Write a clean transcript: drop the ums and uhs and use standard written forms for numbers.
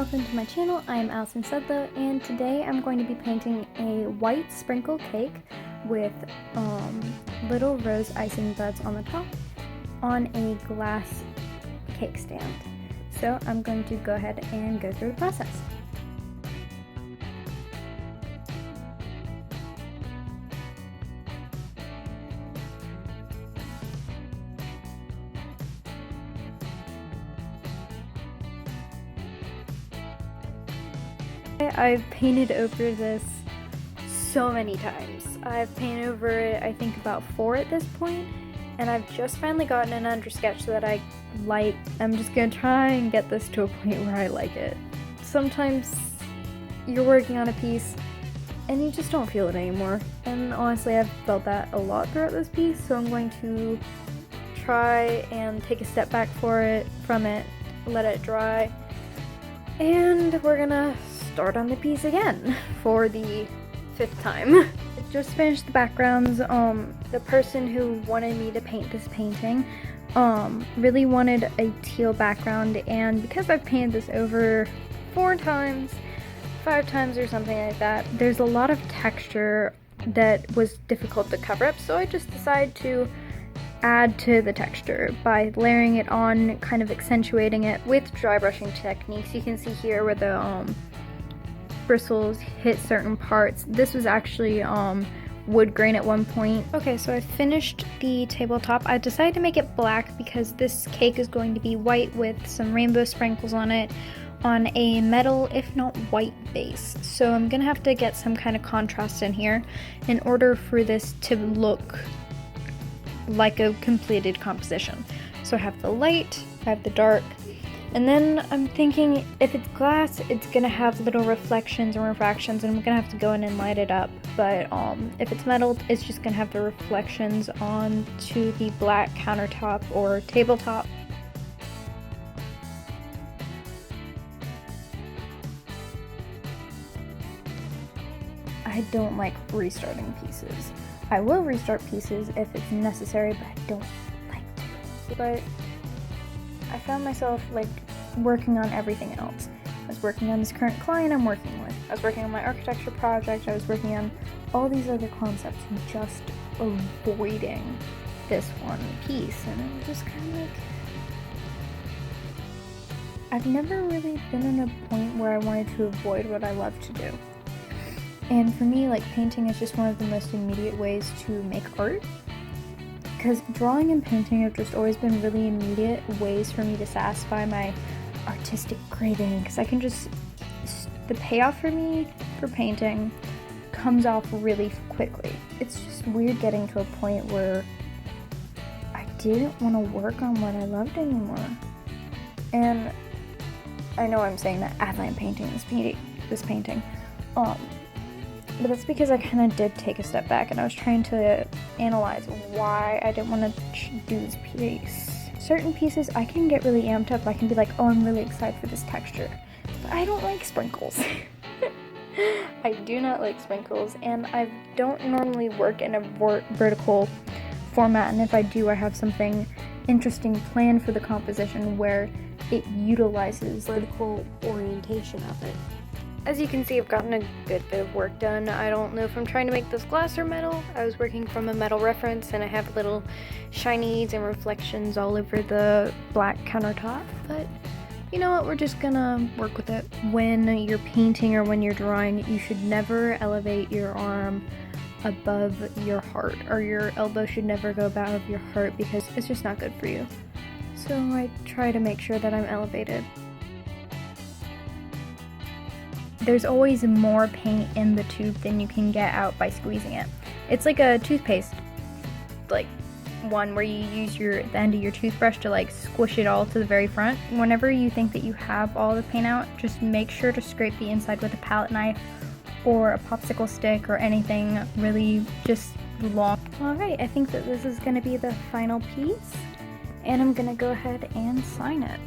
welcome to my channel. I am Allison Sudlow, and today I'm going to be painting a white sprinkle cake with little rose icing buds on the top on a glass cake stand. So I'm going to go ahead and go through the process. I've painted over this so many times. I've painted over it, I think, about 4 at this point, and I've just finally gotten an under sketch that I like. I'm just gonna try and get this to a point where I like it. Sometimes you're working on a piece and you just don't feel it anymore, and honestly I've felt that a lot throughout this piece, so I'm going to try and take a step back from it, let it dry, and we're gonna start on the piece again for the 5th time. I just finished the backgrounds. The person who wanted me to paint this painting really wanted a teal background, and because I've painted this over 4 times, 5 times or something like that, there's a lot of texture that was difficult to cover up, so I just decided to add to the texture by layering it on, kind of accentuating it with dry brushing techniques. You can see here where the bristles hit certain parts. This was actually wood grain at one point. Okay, so I finished the tabletop. I decided to make it black because this cake is going to be white with some rainbow sprinkles on it on a metal, if not white, base. So I'm gonna have to get some kind of contrast in here in order for this to look like a completed composition. So I have the light, I have the dark, and then I'm thinking if it's glass, it's gonna have little reflections and refractions, and I'm gonna have to go in and light it up. But if it's metal, it's just gonna have the reflections onto the black countertop or tabletop. I don't like restarting pieces. I will restart pieces if it's necessary, but I don't like to. But I found myself like working on everything else. I was working on this current client I'm working with. I was working on my architecture project. I was working on all these other concepts and just avoiding this one piece. And I'm just kind of like, I've never really been in a point where I wanted to avoid what I love to do. And for me, like, painting is just one of the most immediate ways to make art. Because drawing and painting have just always been really immediate ways for me to satisfy my artistic craving. Because I can just, the payoff for me for painting comes off really quickly. It's just weird getting to a point where I didn't want to work on what I loved anymore. And I know I'm saying that as I'm painting this painting. But that's because I kind of did take a step back and I was trying to analyze why I didn't want to do this piece. Certain pieces I can get really amped up. I can be like, oh, I'm really excited for this texture. But I don't like sprinkles. I do not like sprinkles, and I don't normally work in a vertical format, and if I do, I have something interesting planned for the composition where it utilizes the vertical orientation of it. As you can see, I've gotten a good bit of work done. I don't know if I'm trying to make this glass or metal. I was working from a metal reference, and I have little shinies and reflections all over the black countertop, but you know what, we're just gonna work with it. When you're painting or when you're drawing, you should never elevate your arm above your heart, or your elbow should never go above your heart, because it's just not good for you. So I try to make sure that I'm elevated. There's always more paint in the tube than you can get out by squeezing it. It's like a toothpaste, like one where you use the end of your toothbrush to like squish it all to the very front. Whenever you think that you have all the paint out, just make sure to scrape the inside with a palette knife or a popsicle stick or anything really just long. Alright, I think that this is going to be the final piece, and I'm going to go ahead and sign it.